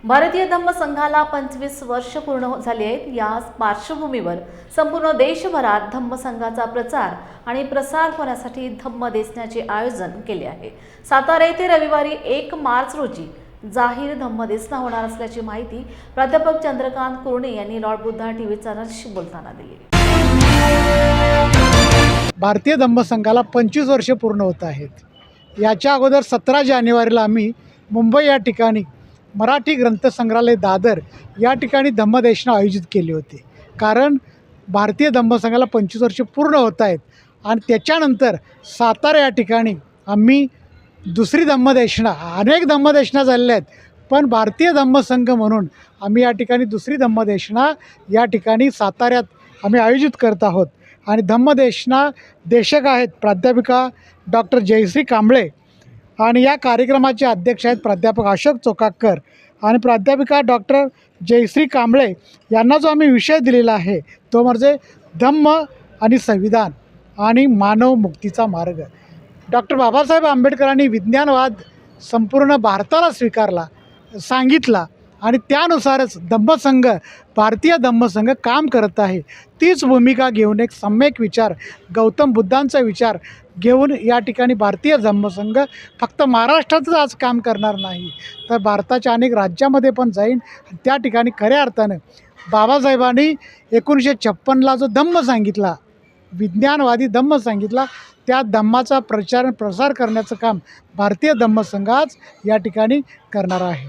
भारतीय धम्म संघाला 25 वर्ष पूर्ण झाली आहेत। या पार्श्वभूमीवर संपूर्ण देशभरात धम्म संघाचा प्रचार आणि प्रसार होण्यासाठी धम्म देसण्याचे आयोजन केले आहे। सातारा येथे रविवारी 1 मार्च रोजी जाहीर धम्म देसना होणार असल्याची माहिती प्राध्यापक चंद्रकांत कुरणे यांनी लॉर्ड बुद्धा टीव्ही चॅनलशी बोलताना दिली। भारतीय धम्म संघाला 25 वर्ष पूर्ण होत आहेत। याच्या अगोदर 17 जानेवारीला आम्ही मुंबई या ठिकाणी मराठी ग्रंथसंग्रहालय दादर या ठिकाणी धम्मदेशना आयोजित केली होती। कारण भारतीय धम्म संघाला 25 वर्ष पूर्ण होत आहेत आणि त्याच्यानंतर सातारा या ठिकाणी आम्ही दुसरी धम्मदेशना, अनेक धम्मदेशना झालेल्या आहेत, पण भारतीय धम्म संघ म्हणून आम्ही या ठिकाणी दुसरी धम्मदेशना या ठिकाणी साताऱ्यात आम्ही आयोजित करत आहोत। आणि धम्मदेशना देशक आहेत प्राध्यापिका डॉक्टर जयश्री कांबळे आणि या कार्यक्रमाचे अध्यक्ष आहेत प्राध्यापक अशोक चोकाकर आणि प्राध्यापिका डॉक्टर जयश्री कांबळे यांना जो आम्ही विषय दिलेला आहे तो म्हणजे धम्म आणि संविधान आणि मानव मुक्तीचा मार्ग। डॉक्टर बाबासाहेब आंबेडकरांनी विज्ञानवाद संपूर्ण भारताला स्वीकारला, सांगितला आणि त्यानुसारच धम्मसंघ, भारतीय धम्मसंघ काम करत आहे। तीच भूमिका घेऊन एक सम्यक विचार, गौतम बुद्धांचा विचार घेऊन या ठिकाणी भारतीय धम्मसंघ फक्त महाराष्ट्रातच आज काम करणार नाही, तर भारताच्या अनेक राज्यामध्ये पण जाईन। त्या ठिकाणी खऱ्या अर्थानं बाबासाहेबांनी 1956ला जो धम्म सांगितला, विज्ञानवादी धम्म सांगितला, त्या धम्माचा प्रचार प्रसार करण्याचं काम भारतीय धम्मसंघ आज या ठिकाणी करणार आहे।